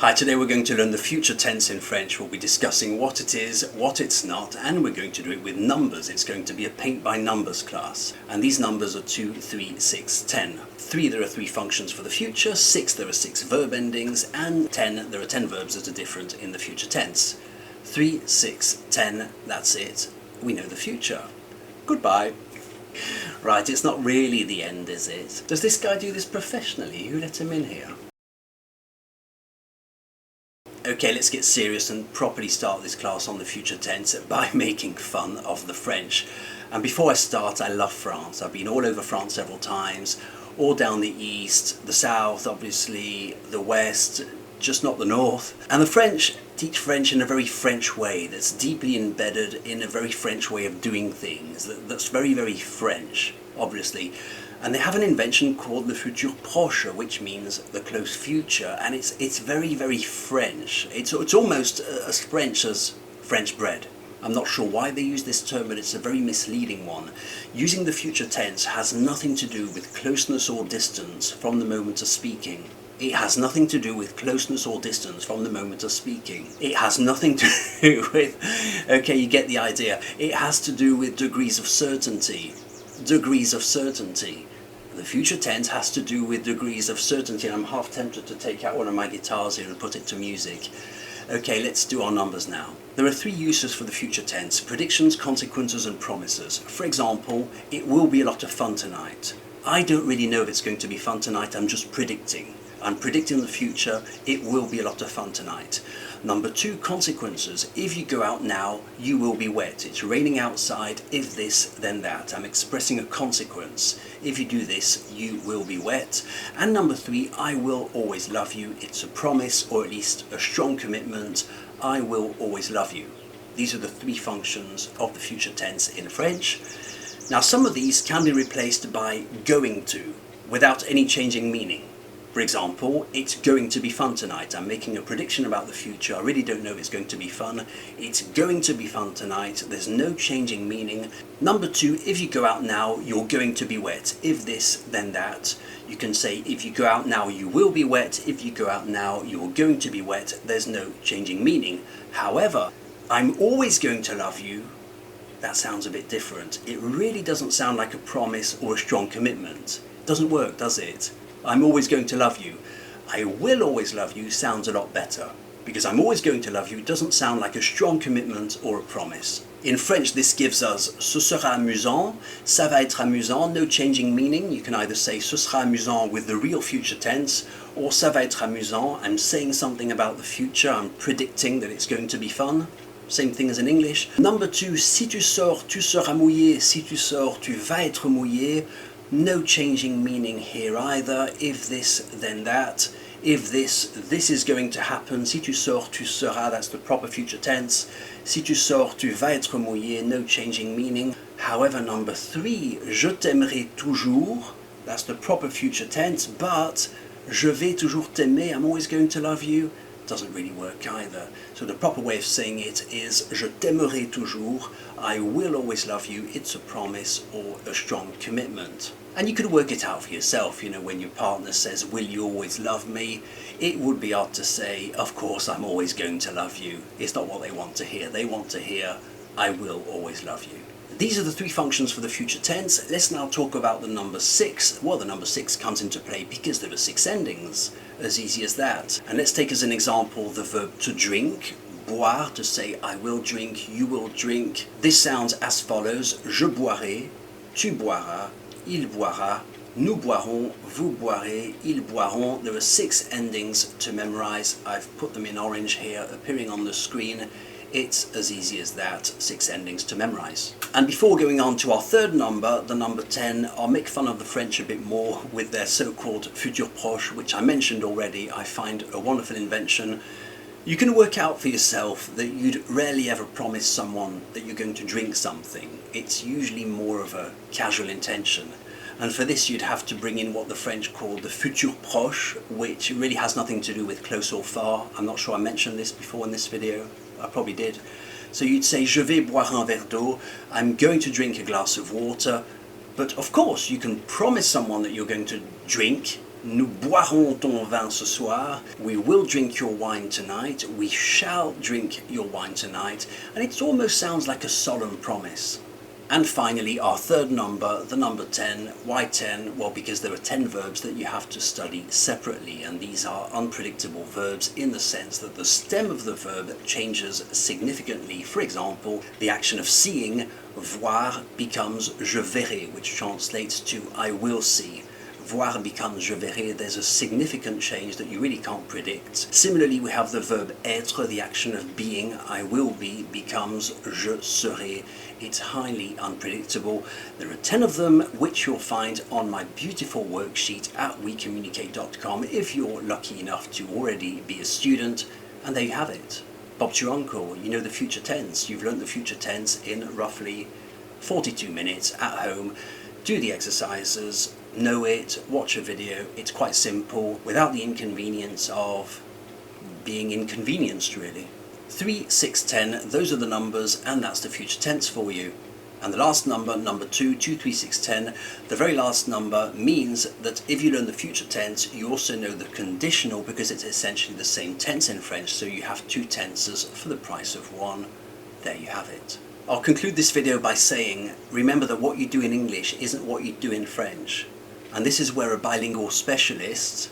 Hi, today we're going to learn the future tense in French. We'll be discussing what it is, what it's not, and we're going to do it with numbers. It's going to be a paint by numbers class. And these numbers are 2, 3, 6, 10. 3, there are 3 functions for the future, 6, there are 6 verb endings, and 10, there are 10 verbs that are different in the future tense. 3, 6, 10, that's it. We know the future. Goodbye. Right, it's not really the end, is it? Does this guy do this professionally? Who let him in here? Okay, let's get serious and properly start this class on the future tense by making fun of the French. And before I start, I love France. I've been all over France several times, all down the east, the south, obviously, the west, just not the north. And the French teach French in a very French way that's deeply embedded in a very French way of doing things. That's very, very French, obviously. And they have an invention called le futur proche, which means the close future, and it's very, very French. It's almost as French as French bread. I'm not sure why they use this term, but it's a very misleading one. Using the future tense has nothing to do with closeness or distance from the moment of speaking. It has nothing to do with closeness or distance from the moment of speaking. It has nothing to do with, okay, you get the idea. It has to do with degrees of certainty. Degrees of certainty. The future tense has to do with degrees of certainty, and I'm half tempted to take out one of my guitars here and put it to music. Okay, let's do our numbers now. There are 3 uses for the future tense: predictions, consequences, and promises. For example, it will be a lot of fun tonight. I don't really know if it's going to be fun tonight, I'm just predicting. I'm predicting the future, it will be a lot of fun tonight. Number 2, consequences. If you go out now, you will be wet. It's raining outside, if this, then that. I'm expressing a consequence. If you do this, you will be wet. And number 3, I will always love you. It's a promise, or at least a strong commitment. I will always love you. These are the 3 functions of the future tense in French. Now, some of these can be replaced by going to, without any changing meaning. For example, it's going to be fun tonight. I'm making a prediction about the future. I really don't know if it's going to be fun. It's going to be fun tonight. There's no changing meaning. Number 2, if you go out now, you're going to be wet. If this, then that. You can say, if you go out now, you will be wet. If you go out now, you're going to be wet. There's no changing meaning. However, I'm always going to love you. That sounds a bit different. It really doesn't sound like a promise or a strong commitment. It doesn't work, does it? I'm always going to love you. I will always love you sounds a lot better, because I'm always going to love you doesn't sound like a strong commitment or a promise. In French, this gives us ce sera amusant, ça va être amusant, no changing meaning. You can either say ce sera amusant with the real future tense, or ça va être amusant. I'm saying something about the future, I'm predicting that it's going to be fun. Same thing as in English. Number 2, si tu sors, tu seras mouillé. Si tu sors, tu vas être mouillé. No changing meaning here either. If this, then that. If this, this is going to happen. Si tu sors, tu seras, that's the proper future tense. Si tu sors, tu vas être mouillé. No changing meaning. However, number 3, je t'aimerai toujours. That's the proper future tense, but je vais toujours t'aimer. I'm always going to love you. Doesn't really work either. So the proper way of saying it is je t'aimerai toujours. I will always love you. It's a promise or a strong commitment. And you could work it out for yourself, you know, when your partner says, will you always love me? It would be odd to say, of course I'm always going to love you. It's not what they want to hear. They want to hear, I will always love you. These are the 3 functions for the future tense. Let's now talk about the number 6. Well, the number 6 comes into play because there are 6 endings. As easy as that. And let's take as an example the verb to drink. Boire, to say I will drink, you will drink. This sounds as follows: je boirai, tu boiras, il boira, nous boirons, vous boirez, ils boiront. There are 6 endings to memorize. I've put them in orange here, appearing on the screen. It's as easy as that, 6 endings to memorize. And before going on to our 3rd number, the number 10, I'll make fun of the French a bit more with their so-called futur proche, which I mentioned already. I find a wonderful invention. You can work out for yourself that you'd rarely ever promise someone that you're going to drink something. It's usually more of a casual intention. And for this you'd have to bring in what the French call the futur proche, which really has nothing to do with close or far. I'm not sure I mentioned this before in this video. I probably did. So you'd say, je vais boire un verre d'eau. I'm going to drink a glass of water. But of course, you can promise someone that you're going to drink Nous boirons ton vin ce soir. We will drink your wine tonight. We shall drink your wine tonight. And it almost sounds like a solemn promise. And finally, our third number, the number 10. Why 10? Well, because there are 10 verbs that you have to study separately, and these are unpredictable verbs in the sense that the stem of the verb changes significantly. For example, the action of seeing, voir, becomes je verrai, which translates to I will see. Voir becomes je verrai. There's a significant change that you really can't predict. Similarly, we have the verb être, the action of being, I will be, becomes je serai. It's highly unpredictable. There are 10 of them, which you'll find on my beautiful worksheet at OuiCommunicate.com if you're lucky enough to already be a student. And there you have it. Bob's your uncle. You know the future tense. You've learned the future tense in roughly 42 minutes at home. Do the exercises, know it, watch a video. It's quite simple, without the inconvenience of being inconvenienced, really. 3, 6, 10, those are the numbers, and that's the future tense for you. And the last number, number 2, 2, 3, 6, 10, the very last number means that if you learn the future tense, you also know the conditional, because it's essentially the same tense in French, so you have 2 tenses for the price of 1. There you have it. I'll conclude this video by saying, remember that what you do in English isn't what you do in French. And this is where a bilingual specialist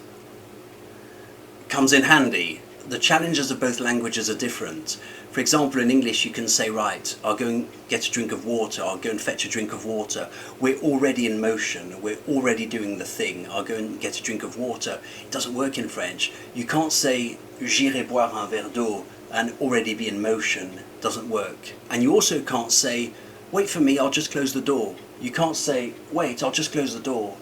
comes in handy. The challenges of both languages are different. For example, in English you can say, right, I'll go and get a drink of water, I'll go and fetch a drink of water. We're already in motion, we're already doing the thing, I'll go and get a drink of water. It doesn't work in French. You can't say, j'irai boire un verre d'eau, and already be in motion. Doesn't work. And you also can't say, wait for me, I'll just close the door. You can't say, wait, I'll just close the door.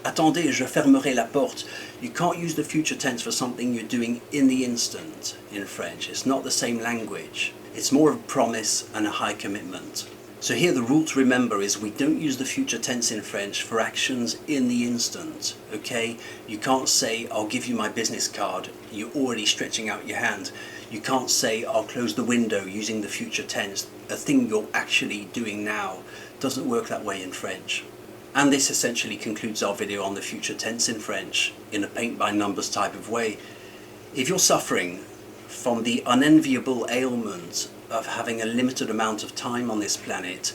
Attendez, je fermerai la porte. You can't use the future tense for something you're doing in the instant in French. It's not the same language. It's more of a promise and a high commitment. So here the rule to remember is we don't use the future tense in French for actions in the instant, okay? You can't say, I'll give you my business card. You're already stretching out your hand. You can't say, I'll close the window using the future tense. A thing you're actually doing now doesn't work that way in French. And this essentially concludes our video on the future tense in French in a paint-by-numbers type of way. If you're suffering from the unenviable ailment of having a limited amount of time on this planet,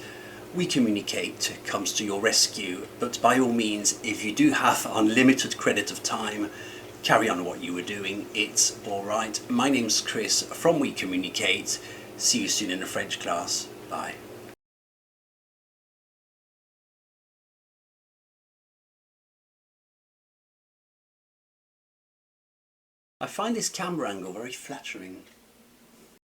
OuiCommunicate comes to your rescue. But by all means, if you do have unlimited credit of time, carry on what you were doing. It's alright. My name's Chris from OuiCommunicate. See you soon in a French class. Bye. I find this camera angle very flattering.